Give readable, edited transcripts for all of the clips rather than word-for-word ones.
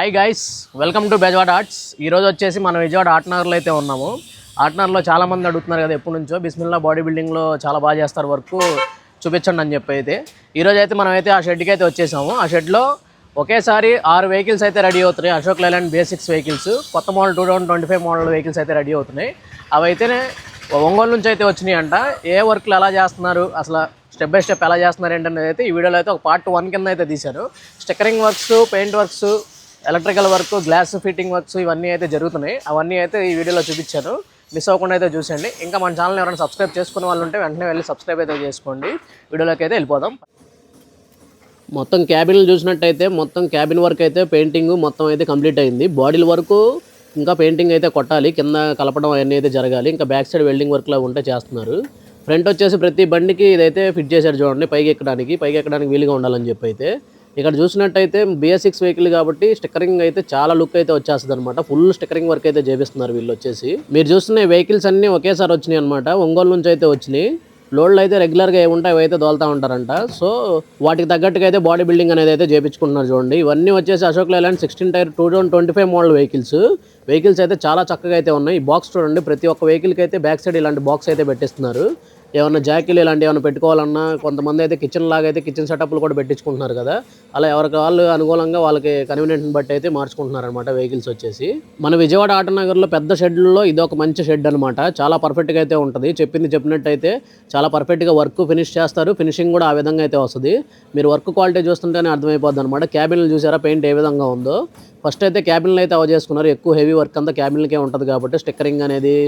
Hi guys, welcome to Bezawada arts. ఈరోజు వచ్చేసి మనం విజయవాడ ఆర్ట్ నగర్లో అయితే ఉన్నాము. ఆర్ట్ నగర్లో చాలామంది అడుగుతున్నారు కదా ఎప్పటి నుంచో బిస్మిల్లా బాడీ బిల్డింగ్లో చాలా బాగా చేస్తారు వర్క్, చూపించండి అని చెప్పి అయితే ఈరోజు అయితే మనం అయితే ఆ షెడ్కి అయితే వచ్చేసాము. ఆ షెడ్లో ఒకేసారి 6 వెహికల్స్ అయితే రెడీ అవుతున్నాయి. అశోక్ లైలాండ్ బేసిక్స్ వెహికల్స్, కొత్త మోడల్ 2025 మోడల్ వెహికల్స్ అయితే రెడీ అవుతున్నాయి. అవి అయితేనే ఒంగోలు నుంచి అయితే వచ్చినాయి అంట. ఏ వర్క్లు ఎలా చేస్తున్నారు, అసలు స్టెప్ బై స్టెప్ ఎలా చేస్తున్నారు ఏంటనేది అయితే ఈ వీడియోలో అయితే ఒక పార్ట్ 1 కింద అయితే తీశారు. Stickering works, paint works, electrical work, glass fitting works ఇవన్నీ అయితే జరుగుతున్నాయి. అవన్నీ అయితే ఈ వీడియోలో చూపించాను. మిస్ అవ్వకుండా అయితే చూసండి. ఇంకా మన ఛానల్ ఎవరైనా సబ్స్క్రైబ్ చేసుకునే వాళ్ళు ఉంటే వెంటనే వెళ్ళి సబ్స్క్రైబ్ అయితే చేసుకోండి. వీడియోలోకి అయితే వెళ్ళిపోదాం. మొత్తం క్యాబిన్లు చూసినట్టయితే మొత్తం క్యాబిన్ వర్క్ అయితే పెయింటింగ్ మొత్తం అయితే కంప్లీట్ అయింది. బాడీల వరకు ఇంకా పెయింటింగ్ అయితే కొట్టాలి, కింద కలపడం అవన్నీ అయితే జరగాలి. ఇంకా బ్యాక్ సైడ్ వెల్డింగ్ వర్క్లో ఉంటే చేస్తున్నారు. ఫ్రంట్ వచ్చేసి ప్రతి బండికి ఇదైతే ఫిట్ చేశారు చూడండి, పైకి ఎక్కడానికి వీలుగా ఉండాలని చెప్పి అయితే. ఇక్కడ చూసినట్టయితే BS6 వెహికల్ కాబట్టి స్టిక్కరింగ్ అయితే చాలా లుక్ అయితే వచ్చేస్తుంది అనమాట. ఫుల్ స్టిక్కరింగ్ వర్క్ అయితే చేపిస్తున్నారు వీళ్ళు వచ్చేసి. మీరు చూస్తున్న వెహికల్స్ అన్నీ ఒకేసారి వచ్చినాయి అనమాట. ఒంగోలు నుంచి అయితే వచ్చినాయి. లోడ్లు అయితే రెగ్యులర్గా ఏముంటాయి అవి అయితే దోలుతూ ఉంటారంట. సో వాటికి తగ్గట్టుగా అయితే బాడీ బిల్డింగ్ అనేది అయితే చేపించుకుంటున్నారు చూడండి. ఇవన్నీ వచ్చేసి Ashok Leyland 16 tyre 2025 model vehicles అయితే చాలా చక్కగా అయితే ఉన్నాయి. ఈ బాక్స్ చూడండి, ప్రతి ఒక్క వెహికల్కి అయితే బ్యాక్ సైడ్ ఇలాంటి బాక్స్ అయితే పెట్టిస్తున్నారు. ఏమన్నా జాకీలు ఇలాంటి ఏమైనా పెట్టుకోవాలన్నా, కొంతమంది అయితే కిచెన్ లాగా అయితే కిచెన్ సెటప్లు కూడా పెట్టించుకుంటున్నారు కదా, అలా ఎవరికి వాళ్ళు అనుకూలంగా వాళ్ళకి కన్వీనియంట్ని బట్టి అయితే మార్చుకుంటున్నారు అనమాట వెహికల్స్ వచ్చేసి. మన విజయవాడ ఆటో నగర్లో పెద్ద షెడ్లలో ఇది ఒక మంచి షెడ్ అనమాట. చాలా పర్ఫెక్ట్గా అయితే ఉంటుంది. చెప్పినట్టయితే చాలా పర్ఫెక్ట్గా వర్క్ ఫినిష్ చేస్తారు. ఫినిషింగ్ కూడా ఆ విధంగా అయితే వస్తుంది. మీరు వర్క్ క్వాలిటీ చూస్తుంటేనే అర్థమైపోద్ది అనమాట. క్యాబిన్లు చూసారా పెయింట్ ఏ విధంగా ఉందో. ఫస్ట్ అయితే క్యాబిన్లు అయితే చేసుకున్నారు. ఎక్కువ హెవీ వర్క్ అంతా క్యాబిన్లకే ఉంటుంది కాబట్టి స్టిక్కరింగ్ అనేది,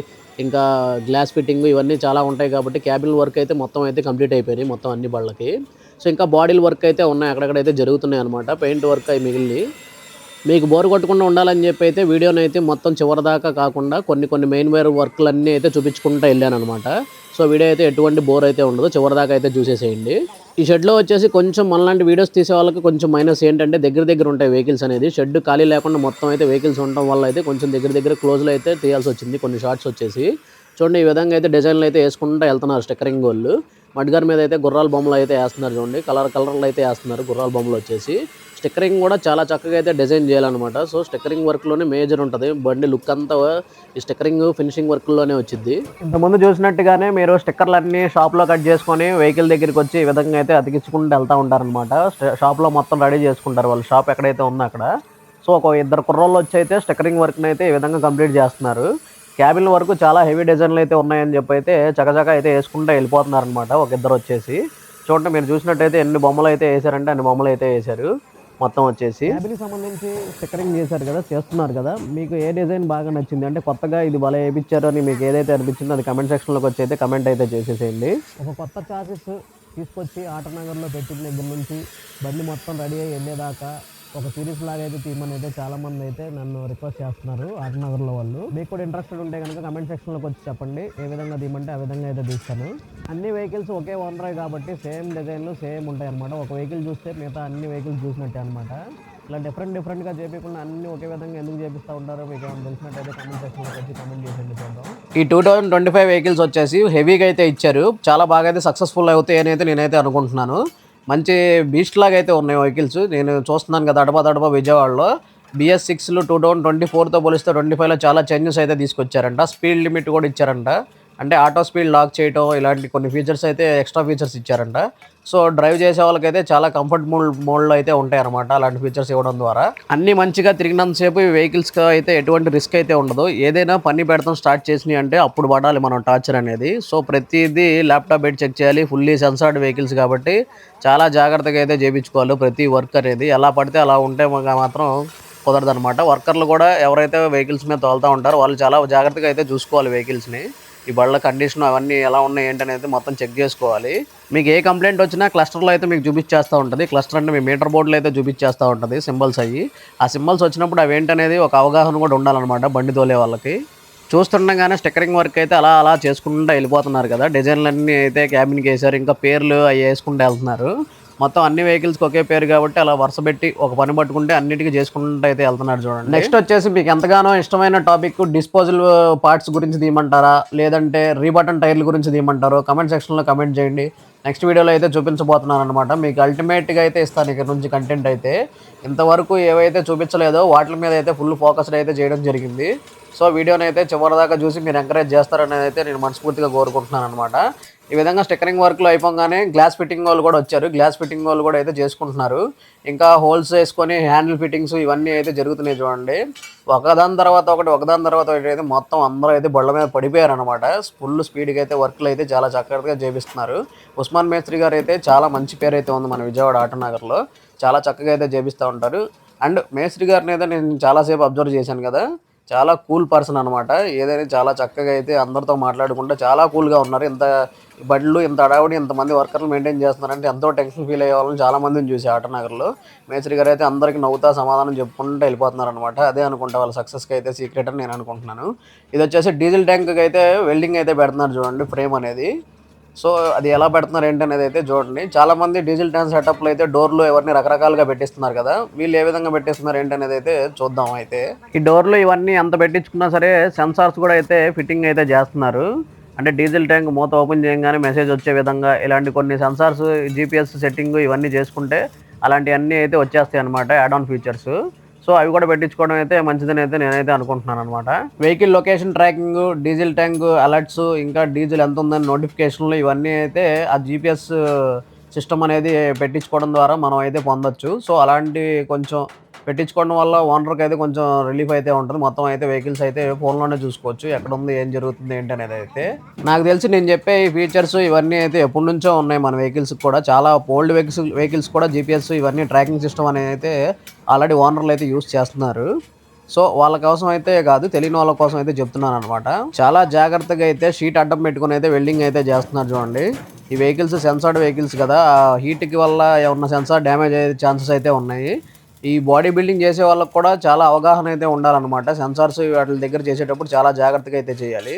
ఇంకా గ్లాస్ ఫిట్టింగ్ ఇవన్నీ చాలా ఉంటాయి కాబట్టి క్యాబిన్ వర్క్ అయితే మొత్తం అయితే కంప్లీట్ అయిపోయినాయి మొత్తం అన్ని బళ్ళకి. సో ఇంకా బాడీల వర్క్ అయితే ఉన్నాయి, అక్కడక్కడైతే జరుగుతున్నాయి అనమాట. పెయింట్ వర్క్ అవి మిగిలి. మీకు బోర్ కొట్టకుండా ఉండాలని చెప్పి అయితే వీడియోని అయితే మొత్తం చివరిదాకా కాకుండా కొన్ని మెయిన్ వేర్ వర్క్లన్నీ అయితే చూపించుకుంటూ వెళ్ళాను అనమాట. సో వీడియో అయితే ఎటువంటి బోర్ అయితే ఉండదు, చివరిదాకా అయితే చూసేసేయండి. ఈ షెడ్లో వచ్చేసి కొంచెం మనలాంటి వీడియోస్ తీసే వాళ్ళకి కొంచెం మైనస్ ఏంటంటే దగ్గర ఉంటాయి వెహికల్స్ అనేది. షెడ్ ఖాళీ లేకుండా మొత్తం అయితే వెహికల్స్ ఉండటం వల్ల అయితే కొంచెం దగ్గర క్లోజ్లో అయితే తీయాల్సి వచ్చింది. కొన్ని షార్ట్స్ వచ్చేసి చూడండి, ఈ విధంగా అయితే డిజైన్లు అయితే వేసుకుంటూ వెళ్తున్నారు స్టిక్కరింగ్ వాళ్ళు. మడ్గార్ మీద అయితే గుర్రాల బొమ్మలు అయితే వేస్తున్నారు చూడండి, కలర్లు అయితే వేస్తున్నారు గుర్రాల బొమ్మలు వచ్చేసి. స్టిక్కరింగ్ కూడా చాలా చక్కగా అయితే డిజైన్ చేయాలన్నమాట. సో స్టిక్కరింగ్ వర్క్లోనే మేజర్ ఉంటుంది. బండి లుక్ అంతా ఈ స్టిక్కరింగ్ ఫినిషింగ్ వర్క్లోనే వచ్చింది. ఇంతకుముందు చూసినట్టుగానే మీరు స్టిక్కర్లన్నీ షాప్లో కట్ చేసుకొని వెహికల్ దగ్గరికి వచ్చి ఈ విధంగా అయితే అతికించుకుంటూ వెళ్తూ ఉంటారనమాట. షాప్లో మొత్తం రెడీ చేసుకుంటారు వాళ్ళు, షాప్ ఎక్కడైతే ఉందో అక్కడ. సో ఒక 2 కుర్రోళ్ళు వచ్చి అయితే స్టిక్కరింగ్ వర్క్ని అయితే ఈ విధంగా కంప్లీట్ చేస్తున్నారు. క్యాబిన్ వరకు చాలా హెవీ డిజైన్లు అయితే ఉన్నాయని చెప్పి అయితే చకచక అయితే వేసుకుంటూ వెళ్ళిపోతున్నారు అనమాట. ఒక 2 వచ్చేసి చూడండి, మీరు చూసినట్టయితే ఎన్ని బొమ్మలు అయితే వేసారంటే అన్ని బొమ్మలు అయితే వేశారు మొత్తం వచ్చేసి. క్యాబిన్కి సంబంధించి స్టిక్కరింగ్ చేస్తున్నారు కదా, మీకు ఏ డిజైన్ బాగా నచ్చింది అంటే కొత్తగా ఇది భలే వేయించారు అని మీకు ఏదైతే అనిపించిందో అది కమెంట్ సెక్షన్లోకి వచ్చి అయితే కమెంట్ అయితే చేసేసేయండి. ఒక కొత్త చాసెస్ తీసుకొచ్చి ఆటో నగర్లో పెట్టిన దగ్గర నుంచి బండి మొత్తం రెడీ అయ్యి వెళ్ళేదాకా ఒక సిరీస్ లాగా అయితే తీయమని అయితే చాలామంది అయితే నన్ను రిక్వెస్ట్ చేస్తున్నారు ఆటో నగర్లో వాళ్ళు. మీకు కూడా ఇంట్రెస్టెడ్ ఉంటే కనుక కమెంట్ సెక్షన్లోకి వచ్చి చెప్పండి, ఏ విధంగా తీయమంటే ఆ విధంగా అయితే తీస్తాను. అన్ని వెహికల్స్ ఒకే ఓనరే కాబట్టి సేమ్ డిజైన్లు సేమ్ ఉంటాయి అనమాట. ఒక వెహికల్ చూస్తే మిగతా అన్ని వెహికల్స్ చూసినట్టే అనమాట. ఇలా డిఫరెంట్గా చేపించకుండా అన్ని ఒకే విధంగా ఎందుకు చేపిస్తూ ఉంటారో మీకు ఏమైనా తెలిసినట్టయితే కమెంట్ సెక్షన్లోకి వచ్చి కమెంట్ చేయండి చూద్దాం. ఈ 2025 వెహికల్స్ వచ్చేసి హెవీగా అయితే ఇచ్చారు. చాలా బాగా అయితే సక్సెస్ఫుల్ అవుతాయి అని అయితే నేనైతే అనుకుంటున్నాను. మంచి బీస్ట్ లాగా అయితే ఉన్నాయి వెహికల్స్. నేను చూస్తున్నాను కదా అడపా విజయవాడలో BS6లు 2024తో పోలిస్తే 25లో చాలా చేంజెస్ అయితే తీసుకొచ్చారంట. స్పీడ్ లిమిట్ కూడా ఇచ్చారంట. అంటే ఆటో స్పీడ్ లాక్ చేయటం ఇలాంటి కొన్ని ఫీచర్స్ అయితే ఎక్స్ట్రా ఫీచర్స్ ఇచ్చారంట. సో డ్రైవ్ చేసే వాళ్ళకైతే చాలా కంఫర్టబుల్ మోడ్లో అయితే ఉంటాయి అనమాట అలాంటి ఫీచర్స్ ఇవ్వడం ద్వారా. అన్ని మంచిగా తిరిగినంతసేపు ఈ వెహికల్స్కి అయితే ఎటువంటి రిస్క్ అయితే ఉండదు. ఏదైనా పని పెడతాం స్టార్ట్ చేసినాయి అంటే అప్పుడు పడాలి మనం టార్చర్ అనేది. సో ప్రతిదీ ల్యాప్టాప్ పెట్టి చెక్ చేయాలి. ఫుల్లీ సెన్సార్డ్ వెహికల్స్ కాబట్టి చాలా జాగ్రత్తగా అయితే చేయించుకోవాలి ప్రతి వర్క్ అనేది. ఎలా పడితే అలా ఉంటే మాత్రం కుదరదనమాట. వర్కర్లు కూడా ఎవరైతే వెహికల్స్ మీద తోలుతూ ఉంటారో వాళ్ళు చాలా జాగ్రత్తగా అయితే చూసుకోవాలి వెహికల్స్ని. ఈ బళ్ళ కండిషన్ అవన్నీ ఎలా ఉన్నాయి ఏంటనేది మొత్తం చెక్ చేసుకోవాలి. మీకు ఏ కంప్లైంట్ వచ్చినా క్లస్టర్లో అయితే మీకు చూపించేస్తూ ఉంటుంది. క్లస్టర్ అంటే మీ మీటర్ బోర్డులో అయితే చూపించేస్తూ ఉంటుంది సింబల్స్ అయ్యి. ఆ సింబల్స్ వచ్చినప్పుడు అవి ఏంటనేది ఒక అవగాహన కూడా ఉండాలన్నమాట బండి తోలే వాళ్ళకి. చూస్తుండగానే స్టిక్కరింగ్ వర్క్ అయితే అలా చేసుకుంటూ వెళ్ళిపోతున్నారు కదా. డిజైన్లన్నీ అయితే క్యాబిన్కి వేసారు, ఇంకా పేర్లు అవి వేసుకుంటూ వెళ్తున్నారు. మొత్తం అన్ని వెహికల్స్కి ఒకే పేరు కాబట్టి అలా వరుస పెట్టి ఒక పని పట్టుకుంటే అన్నిటికీ చేసుకుంటూ అయితే వెళ్తున్నారు చూడండి. నెక్స్ట్ వచ్చేసి మీకు ఎంతగానో ఇష్టమైన టాపిక్ డిస్పోజల్ పార్ట్స్ గురించి తీయమంటారా లేదంటే రీబటన్ టైర్ల గురించి తీయమంటారో కమెంట్ సెక్షన్లో కమెంట్ చేయండి. నెక్స్ట్ వీడియోలో అయితే చూపించబోతున్నాను అనమాట. మీకు అల్టిమేట్గా అయితే ఇస్తాను ఇక్కడ నుంచి కంటెంట్ అయితే. ఇంతవరకు ఏవైతే చూపించలేదో వాటి మీద అయితే ఫుల్ ఫోకస్డ్ అయితే చేయడం జరిగింది. సో వీడియోని అయితే చివరిదాకా చూసి మీరు ఎంకరేజ్ చేస్తారనేది అయితే నేను మనస్ఫూర్తిగా కోరుకుంటున్నాను అనమాట. ఈ విధంగా స్టిక్కరింగ్ వర్క్లో అయిపోగానే గ్లాస్ ఫిట్టింగ్ వాళ్ళు కూడా వచ్చారు. గ్లాస్ ఫిట్టింగ్ వాళ్ళు కూడా అయితే చేసుకుంటున్నారు. ఇంకా హోల్స్ వేసుకొని హ్యాండిల్ ఫిట్టింగ్స్ ఇవన్నీ అయితే జరుగుతున్నాయి చూడండి. ఒకదాని తర్వాత ఒకటి అయితే మొత్తం అందరూ అయితే బళ్ళ మీద పడిపోయారు అనమాట. ఫుల్ స్పీడ్గా అయితే వర్క్లు అయితే చాలా చక్కగా చేపిస్తున్నారు. ఉస్మాన్ మేస్త్రి గారు అయితే చాలా మంచి పేరు అయితే ఉంది మన విజయవాడ ఆటోనగర్లో. చాలా చక్కగా అయితే చేపిస్తూ ఉంటారు. అండ్ మేస్త్రి గారిని అయితే నేను చాలాసేపు అబ్జర్వ్ చేశాను కదా, చాలా కూల్ పర్సన్ అనమాట. ఏదైనా చాలా చక్కగా అయితే అందరితో మాట్లాడుకుంటే చాలా కూల్గా ఉన్నారు. ఇంత బళ్ళు ఇంత అడావుడి ఇంతమంది వర్కర్లు మెయింటైన్ చేస్తున్నారంటే ఎంతో టెన్షన్ ఫీల్ అయ్యే వాళ్ళని చాలామందిని చూసి ఆటోనగర్లో. మేస్త్రి గారు అయితే అందరికీ నవ్వుతా సమాధానం చెప్పుకుంటూ వెళ్ళిపోతున్నారు అనమాట. అదే అనుకుంటా వాళ్ళ సక్సెస్కి అయితే సీక్రెట్ అని నేను అనుకుంటున్నాను. ఇది వచ్చేసి డీజిల్ ట్యాంక్కి అయితే వెల్డింగ్ అయితే పెడుతున్నారు చూడండి, ఫ్రేమ్ అనేది. సో అది ఎలా పెడుతున్నారు ఏంటి అనేది అయితే చూడండి. చాలామంది డీజిల్ ట్యాంక్ సెటప్లో అయితే డోర్లు ఎవరిని రకరకాలుగా పెట్టిస్తున్నారు కదా, వీళ్ళు ఏ విధంగా పెట్టిస్తున్నారు ఏంటి అనేది అయితే చూద్దాం. అయితే ఈ డోర్లు ఇవన్నీ ఎంత పెట్టించుకున్నా సరే సెన్సార్స్ కూడా అయితే ఫిట్టింగ్ అయితే చేస్తున్నారు. అంటే డీజిల్ ట్యాంక్ మూత ఓపెన్ చేయగానే మెసేజ్ వచ్చే విధంగా ఇలాంటి కొన్ని సెన్సార్స్, జీపీఎస్ సెట్టింగ్ ఇవన్నీ చేసుకుంటే అలాంటివన్నీ అయితే వచ్చేస్తాయి అనమాట, యాడ్ ఆన్ ఫీచర్స్. సో అవి కూడా పెట్టించుకోవడం అయితే మంచిదని అయితే నేనైతే అనుకుంటున్నాను అనమాట. Vehicle location tracking, diesel tank alerts, ఇంకా డీజిల్ ఎంత ఉందని నోటిఫికేషన్లు ఇవన్నీ అయితే ఆ జీపీఎస్ సిస్టమ్ అనేది పెట్టించుకోవడం ద్వారా మనం అయితే పొందొచ్చు. సో అలాంటి కొంచెం పెట్టించుకోవడం వల్ల ఓనర్కి అయితే కొంచెం రిలీఫ్ అయితే ఉంటుంది. మొత్తం అయితే వెహికల్స్ అయితే ఫోన్లోనే చూసుకోవచ్చు ఎక్కడ ఉంది, ఏం జరుగుతుంది ఏంటి అనేది అయితే. నాకు తెలిసి నేను చెప్పే ఈ ఫీచర్స్ ఇవన్నీ అయితే ఎప్పటి నుంచో ఉన్నాయి మన వెహికల్స్కి కూడా. చాలా ఓల్డ్ వెహికల్స్ కూడా జీపీఎస్ ఇవన్నీ ట్రాకింగ్ సిస్టమ్ అనేది అయితే ఆల్రెడీ ఓనర్లు అయితే యూస్ చేస్తున్నారు. సో వాళ్ళ కోసం అయితే కాదు, తెలియని వాళ్ళ కోసం అయితే చెప్తున్నాను అనమాట. చాలా జాగ్రత్తగా అయితే షీట్ అడ్డం పెట్టుకుని అయితే వెల్డింగ్ అయితే చేస్తున్నారు చూడండి. ఈ వెహికల్స్ సెన్సార్డ్ వెహికల్స్ కదా, హీట్కి వల్ల ఏమన్నా సెన్సార్ డ్యామేజ్ అయ్యే ఛాన్సెస్ అయితే ఉన్నాయి. ఈ బాడీ బిల్డింగ్ చేసే వాళ్ళకి కూడా చాలా అవగాహన అయితే ఉండాలన్నమాట. సెన్సార్స్ వాటి దగ్గర చేసేటప్పుడు చాలా జాగ్రత్తగా అయితే చేయాలి.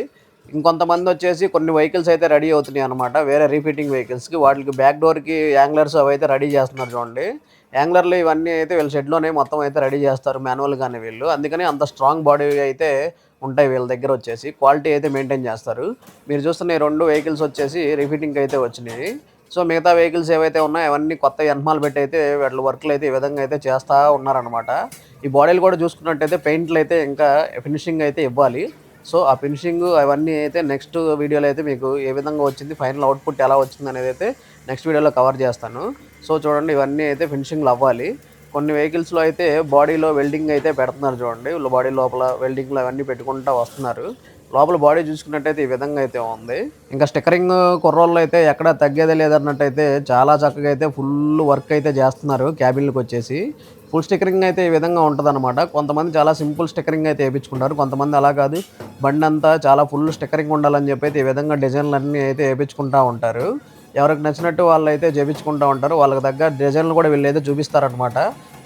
ఇంకొంతమంది వచ్చేసి కొన్ని వెహికల్స్ అయితే రెడీ అవుతున్నాయి అనమాట, వేరే రీఫిట్టింగ్ వెహికల్స్కి. వాటికి బ్యాక్ డోర్కి యాంగ్లర్స్ అవి అయితే రెడీ చేస్తున్నారు చూడండి. యాంగ్లర్లు ఇవన్నీ అయితే వీళ్ళ షెడ్లోనే మొత్తం అయితే రెడీ చేస్తారు మాన్యువల్గానే వీళ్ళు. అందుకని అంత స్ట్రాంగ్ బాడీ అయితే ఉంటాయి వీళ్ళ దగ్గర. వచ్చేసి క్వాలిటీ అయితే మెయింటైన్ చేస్తారు. మీరు చూస్తున్న ఈ 2 వెహికల్స్ వచ్చేసి రీఫిట్టింగ్ అయితే వచ్చినాయి. సో మిగతా వెహికల్స్ ఏవైతే ఉన్నాయో అవన్నీ కొత్త ఎన్మాల్ పెట్టి అయితే వీళ్ళ వర్క్లు అయితే ఈ విధంగా అయితే చేస్తూ ఉన్నారనమాట. ఈ బాడీలు కూడా చూసుకున్నట్టయితే పెయింట్లు అయితే ఇంకా ఫినిషింగ్ అయితే ఇవ్వాలి. సో ఆ ఫినిషింగ్ అవన్నీ అయితే నెక్స్ట్ వీడియోలో అయితే మీకు ఏ విధంగా వచ్చింది, ఫైనల్ అవుట్పుట్ ఎలా వచ్చింది అనేది అయితే నెక్స్ట్ వీడియోలో కవర్ చేస్తాను. సో చూడండి, ఇవన్నీ అయితే ఫినిషింగ్లు అవ్వాలి. కొన్ని వెహికల్స్లో అయితే బాడీలో వెల్డింగ్ అయితే పెడుతున్నారు చూడండి. బాడీ లోపల వెల్డింగ్లు అవన్నీ పెట్టుకుంటూ వస్తున్నారు. లోపల బాడీ చూసుకున్నట్టయితే ఈ విధంగా అయితే ఉంది. ఇంకా స్టిక్కరింగ్ కుర్రోళ్ళు అయితే ఎక్కడ తగ్గేదే లేదన్నట్టయితే చాలా చక్కగా అయితే ఫుల్ వర్క్ అయితే చేస్తున్నారు. క్యాబిన్లకు వచ్చేసి ఫుల్ స్టిక్కరింగ్ అయితే ఈ విధంగా ఉంటుంది అనమాట. కొంతమంది చాలా సింపుల్ స్టిక్కరింగ్ అయితే వేయించుకుంటారు, కొంతమంది అలా కాదు, బండి అంతా చాలా ఫుల్ స్టిక్కరింగ్ ఉండాలని చెప్పి అయితే ఈ విధంగా డిజైన్లు అన్నీ అయితే వేయించుకుంటూ ఉంటారు. ఎవరికి నచ్చినట్టు వాళ్ళు అయితే చేయించుకుంటూ ఉంటారు. వాళ్ళకి తగ్గ డిజైన్లు కూడా వీళ్ళు అయితే చూపిస్తారనమాట.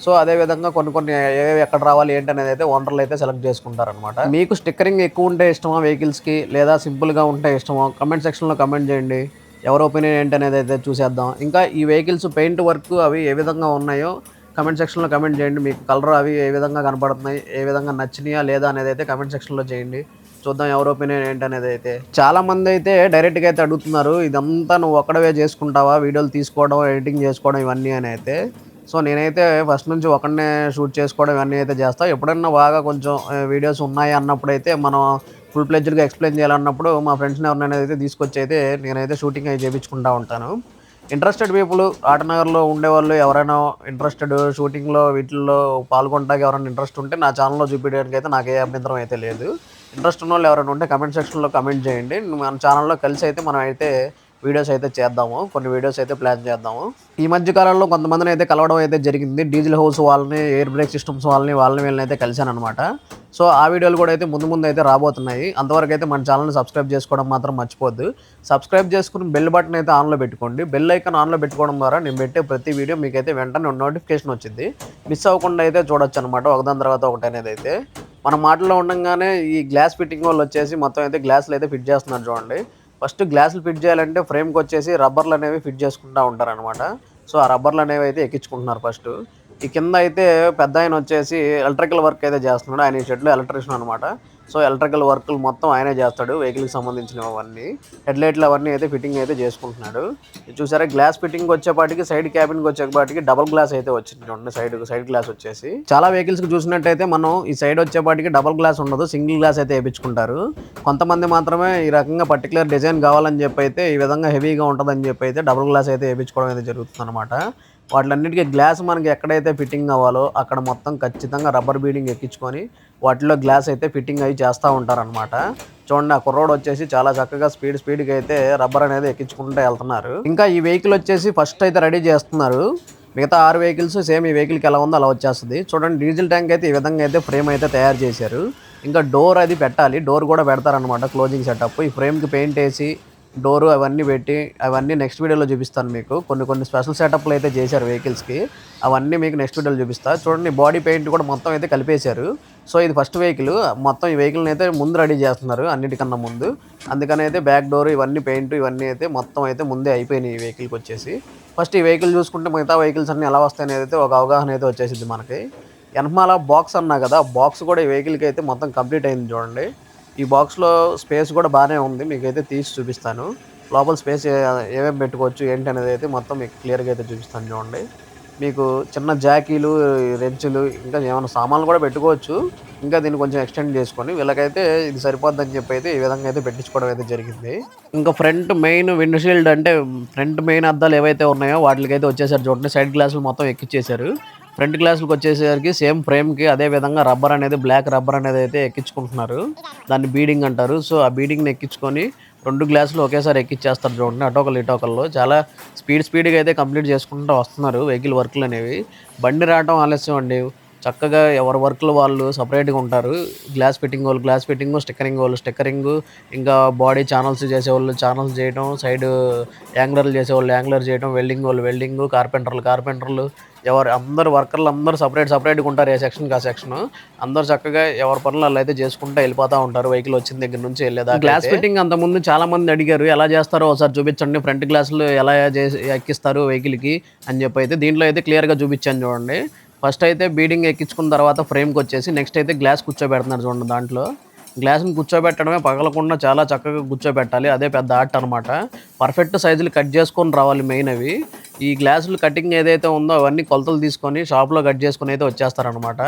సో అదేవిధంగా కొన్ని ఏవి ఎక్కడ రావాలి ఏంటి అనేది అయితే ఓనర్లు అయితే సెలెక్ట్ చేసుకుంటారనమాట. మీకు స్టిక్కరింగ్ ఎక్కువ ఉంటే ఇష్టమా వెహికల్స్కి, లేదా సింపుల్గా ఉంటే ఇష్టమా, కమెంట్ సెక్షన్లో కమెంట్ చేయండి. ఎవరి ఒపీనియన్ ఏంటి అనేది అయితే చూసేద్దాం. ఇంకా ఈ వెహికల్స్ పెయింట్ వర్క్ అవి ఏ విధంగా ఉన్నాయో కమెంట్ సెక్షన్లో కమెంట్ చేయండి. మీకు కలర్ అవి ఏ విధంగా కనపడుతున్నాయి, ఏ విధంగా నచ్చినాయా లేదా అనేది అయితే కమెంట్ సెక్షన్లో చేయండి. చూద్దాం ఎవరి ఒపీనియన్ ఏంటనేది అయితే. చాలామంది అయితే డైరెక్ట్గా అయితే అడుగుతున్నారు, ఇదంతా నువ్వు ఒక్కడవే చేసుకుంటావా, వీడియోలు తీసుకోవడం, ఎడిటింగ్ చేసుకోవడం ఇవన్నీ అని అయితే. సో నేనైతే ఫస్ట్ నుంచి ఒకడనే షూట్ చేసుకోవడం ఇవన్నీ అయితే చేస్తాను. ఎప్పుడన్నా బాగా కొంచెం వీడియోస్ ఉన్నాయి అన్నప్పుడు అయితే మనం ఫుల్ ప్లెడ్జ్డ్గా ఎక్స్ప్లెయిన్ చేయాలన్నప్పుడు మా ఫ్రెండ్స్ని ఎవరినైనా అయితే తీసుకొచ్చి అయితే నేనైతే షూటింగ్ అయితే చేయించుకుంటూ ఉంటాను. ఇంట్రెస్టెడ్ పీపుల్ ఆటనగర్లో ఉండేవాళ్ళు ఎవరైనా ఇంట్రెస్టెడ్ షూటింగ్లో వీటిల్లో పాల్గొనడానికి ఎవరైనా ఇంట్రెస్ట్ ఉంటే నా ఛానల్లో చూపించడానికి అయితే నాకు ఏ అభ్యంతరం అయితే లేదు. ఇంట్రెస్ట్ ఉన్న వాళ్ళు ఎవరైనా ఉంటే కమెంట్ సెక్షన్లో కమెంట్ చేయండి. మన ఛానల్లో కలిసి అయితే మనం అయితే వీడియోస్ అయితే చేద్దాము, కొన్ని వీడియోస్ అయితే ప్లాన్ చేద్దాము. ఈ మధ్య కాలంలో కొంతమందిని అయితే కలవడం అయితే జరిగింది. డీజిల్ హౌస్ వాళ్ళని, ఎయిర్ బ్రేక్ సిస్టమ్స్ వాళ్ళని వీళ్ళని అయితే కలిశాను అనమాట. సో ఆ వీడియోలు కూడా అయితే ముందు అయితే రాబోతున్నాయి. అంతవరకు అయితే మన ఛానల్ని సబ్స్క్రైబ్ చేసుకోవడం మాత్రం మర్చిపోద్దు. సబ్స్క్రైబ్ చేసుకుని బెల్ బటన్ అయితే ఆన్లో పెట్టుకోండి. బెల్ ఐకాన్ ఆన్లో పెట్టుకోవడం ద్వారా నేను పెట్టే ప్రతి వీడియో మీకైతే వెంటనే నోటిఫికేషన్ వచ్చింది. మిస్ అవ్వకుండా అయితే చూడొచ్చు అనమాట, ఒకదాని తర్వాత ఒకటి అనేది అయితే. మన మాటల్లో ఉండగానే ఈ గ్లాస్ ఫిట్టింగ్ వాళ్ళు వచ్చేసి మొత్తం అయితే గ్లాసులు అయితే ఫిట్ చేస్తున్నారు చూడండి. ఫస్ట్ గ్లాసులు ఫిట్ చేయాలంటే ఫ్రేమ్కి వచ్చేసి రబ్బర్లు అనేవి ఫిట్ చేసుకుంటూ ఉంటారనమాట. సో ఆ రబ్బర్లు అనేవి అయితే ఎక్కించుకుంటున్నారు ఫస్ట్. ఈ కింద అయితే పెద్ద ఆయన వచ్చేసి ఎలక్ట్రికల్ వర్క్ అయితే చేస్తున్నాడు. ఆయన ఈ షెడ్లో ఎలక్ట్రీషియన్ అనమాట. సో ఎలక్ట్రికల్ వర్కులు మొత్తం ఆయనే చేస్తాడు, వెహికల్కి సంబంధించినవన్నీ. హెడ్లైట్లు అవన్నీ అయితే ఫిట్టింగ్ అయితే చేసుకుంటున్నాడు. చూసారా గ్లాస్ ఫిట్టింగ్ వచ్చేపాటికి సైడ్ క్యాబిన్కి వచ్చేపాటికి డబుల్ గ్లాస్ అయితే వచ్చింది చూడండి. సైడ్ గ్లాస్ వచ్చేసి చాలా వెహికల్స్కి చూసినట్టయితే మనం ఈ సైడ్ వచ్చేపాటికి డబుల్ గ్లాస్ ఉండదు, సింగిల్ గ్లాస్ అయితే వేయించుకుంటారు. కొంతమంది మాత్రమే ఈ రకంగా పర్టికులర్ డిజైన్ కావాలని చెప్పి అయితే ఈ విధంగా హెవీగా ఉంటుందని చెప్పి అయితే డబుల్ గ్లాస్ అయితే వేయించుకోవడం అయితే జరుగుతుంది అనమాట. వాటిలన్నిటికీ గ్లాస్ మనకి ఎక్కడైతే ఫిట్టింగ్ అవ్వాలో అక్కడ మొత్తం ఖచ్చితంగా రబ్బర్ బీడింగ్ ఎక్కించుకొని వాటిలో గ్లాస్ అయితే ఫిట్టింగ్ అయి చేస్తూ ఉంటారనమాట. చూడండి ఆ కుర్రోడ్ వచ్చేసి చాలా చక్కగా స్పీడ్గా అయితే రబ్బర్ అనేది ఎక్కించుకుంటూ వెళ్తున్నారు. ఇంకా ఈ వెహికల్ వచ్చేసి ఫస్ట్ అయితే రెడీ చేస్తున్నారు. మిగతా 6 వెహికల్స్ సేమ్ ఈ వెహికల్కి ఎలా ఉందో అలా వచ్చేస్తుంది. చూడండి డీజిల్ ట్యాంక్ అయితే ఈ విధంగా అయితే ఫ్రేమ్ అయితే తయారు చేశారు. ఇంకా డోర్ అది పెట్టాలి, డోర్ కూడా పెడతారనమాట క్లోజింగ్ సెటప్. ఈ ఫ్రేమ్కి పెయింట్ వేసి డోరు అవన్నీ పెట్టి అవన్నీ నెక్స్ట్ వీడియోలో చూపిస్తాను మీకు. కొన్ని స్పెషల్ సెటప్లు అయితే చేశారు వెహికల్స్కి, అవన్నీ మీకు నెక్స్ట్ వీడియోలో చూపిస్తాను. చూడండి బాడీ పెయింట్ కూడా మొత్తం అయితే కలిపేశారు. సో ఇది ఫస్ట్ వెహికల్, మొత్తం ఈ వెహికల్ని అయితే ముందు రెడీ చేస్తున్నారు అన్నిటికన్నా ముందు. అందుకని అయితే బ్యాక్ డోర్ ఇవన్నీ పెయింట్ ఇవన్నీ అయితే మొత్తం అయితే ముందే అయిపోయినాయి ఈ వెహికల్కి వచ్చేసి. ఫస్ట్ ఈ వెహికల్ చూసుకుంటే మిగతా వెహికల్స్ అన్నీ ఎలా వస్తాయనేది అయితే ఒక అవగాహన అయితే వచ్చేసింది మనకి. వెనకమాల బాక్స్ అన్నా కదా, బాక్స్ కూడా ఈ వెహికల్కి అయితే మొత్తం కంప్లీట్ అయింది చూడండి. ఈ బాక్స్లో స్పేస్ కూడా బాగానే ఉంది, మీకైతే తీసి చూపిస్తాను. లోపల స్పేస్ ఏమేమి పెట్టుకోవచ్చు ఏంటి అనేది అయితే మొత్తం మీకు క్లియర్గా అయితే చూపిస్తాను చూడండి. మీకు చిన్న జాకీలు, రెంచులు, ఇంకా ఏమైనా సామాన్లు కూడా పెట్టుకోవచ్చు. ఇంకా దీన్ని కొంచెం ఎక్స్టెండ్ చేసుకొని వీళ్ళకైతే ఇది సరిపోద్దని చెప్పి అయితే ఈ విధంగా అయితే పెట్టించుకోవడం అయితే జరిగింది. ఇంకా ఫ్రంట్ మెయిన్ విండ్షీల్డ్ అంటే ఫ్రంట్ మెయిన్ అద్దాలు ఏవైతే ఉన్నాయో వాటికైతే వచ్చేసారు చూడండి. సైడ్ గ్లాసులు మొత్తం ఎక్కిచ్చేసారు. ఫ్రంట్ గ్లాసులకు వచ్చేసరికి సేమ్ ఫ్రేమ్కి అదే విధంగా రబ్బర్ అనేది బ్లాక్ రబ్బర్ అనేది అయితే ఎక్కించుకుంటున్నారు. దాన్ని బీడింగ్ అంటారు. సో ఆ బీడింగ్ని ఎక్కించుకొని 2 గ్లాసులు ఒకేసారి ఎక్కిచ్చేస్తారు చూడండి, అటోకలు ఇటోకల్లో. చాలా స్పీడ్గా అయితే కంప్లీట్ చేసుకుంటూ వస్తున్నారు వెహికల్ వర్క్లు అనేవి. బండి రావడం ఆలస్యం అండి, చక్కగా ఎవరి వర్క్లు వాళ్ళు సపరేట్గా ఉంటారు. గ్లాస్ ఫిట్టింగ్ వాళ్ళు గ్లాస్ ఫిట్టింగ్, స్టిక్కరింగ్ వాళ్ళు స్టిక్కరింగ్, ఇంకా బాడీ ఛానల్స్ చేసేవాళ్ళు ఛానల్స్ చేయడం, సైడ్ యాంగులర్లు చేసేవాళ్ళు యాంగులర్ చేయడం, వెల్డింగ్ వాళ్ళు వెల్డింగ్, కార్పెంటర్లు అందరు వర్కర్లు అందరూ సపరేట్గా ఉంటారు. ఏ సెక్షన్కి ఆ సెక్షన్ అందరూ చక్కగా ఎవరి పనులు వాళ్ళు అయితే చేసుకుంటూ వెళ్ళిపోతూ ఉంటారు వెహికల్ వచ్చిన దగ్గర నుంచి వెళ్ళేదా. గ్లాస్ ఫిట్టింగ్ అంతకుముందు చాలా మంది అడిగారు ఎలా చేస్తారో ఒకసారి చూపించండి, ఫ్రంట్ గ్లాసులు ఎలా ఎక్కిస్తారు వెహికల్కి అని చెప్పి అయితే దీంట్లో అయితే క్లియర్గా చూపించాను చూడండి. ఫస్ట్ అయితే బీడింగ్ ఎక్కించుకున్న తర్వాత ఫ్రేమ్కి వచ్చేసి నెక్స్ట్ అయితే గ్లాస్ కూర్చోబెడుతున్నారు చూడండి. దాంట్లో గ్లాస్ని కూర్చోబెట్టడమే పగలకుండా చాలా చక్కగా కూర్చోబెట్టాలి, అదే పెద్ద ఆర్ట్ అనమాట. పర్ఫెక్ట్ సైజులు కట్ చేసుకొని రావాలి మెయిన్ అవి. ఈ గ్లాసులు కటింగ్ ఏదైతే ఉందో అవన్నీ కొలతలు తీసుకొని షాప్లో కట్ చేసుకొని అయితే వచ్చేస్తారనమాట.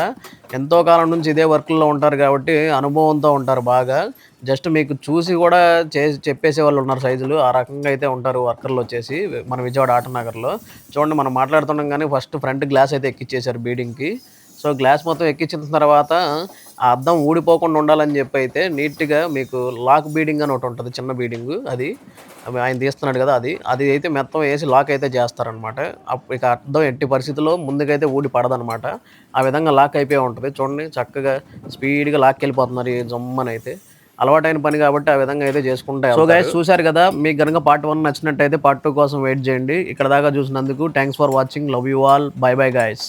ఎంతో కాలం నుంచి ఇదే వర్క్లో ఉంటారు కాబట్టి అనుభవంతో ఉంటారు బాగా. జస్ట్ మీకు చూసి కూడా చెప్పేసే వాళ్ళు ఉన్నారు సైజులు, ఆ రకంగా అయితే ఉంటారు వర్కర్లు వచ్చేసి మన విజయవాడ ఆటోనగర్లో. చూడండి మనం మాట్లాడుతున్నాం కానీ ఫస్ట్ ఫ్రంట్ గ్లాస్ అయితే ఎక్కిచ్చేసారు బీడింగ్కి. సో గ్లాస్ మొత్తం ఎక్కించిన తర్వాత ఆ అద్దం ఊడిపోకుండా ఉండాలని చెప్పి అయితే నీట్గా మీకు లాక్ బీడింగ్ అని ఒకటి ఉంటుంది, చిన్న బీడింగ్. అది ఆయన తీస్తున్నాడు కదా, అది అయితే మొత్తం వేసి లాక్ అయితే చేస్తారనమాట. ఇక అద్దం ఎట్టి పరిస్థితుల్లో ముందుకైతే ఊడి పడదనమాట. ఆ విధంగా లాక్ అయిపోయి ఉంటుంది చూడండి. చక్కగా స్పీడ్గా లాక్కి వెళ్ళిపోతున్నారు ఈ జమ్మనైతే. అలవాటైన పని కాబట్టి ఆ విధంగా అయితే చేసుకుంటారు. సో గైస్ చూశారు కదా, మీకు కనుక పార్ట్ 1 నచ్చినట్టయితే పార్ట్ 2 కోసం వెయిట్ చేయండి. ఇక్కడ దాకా చూసినందుకు thanks for watching, love you all, by bye guys.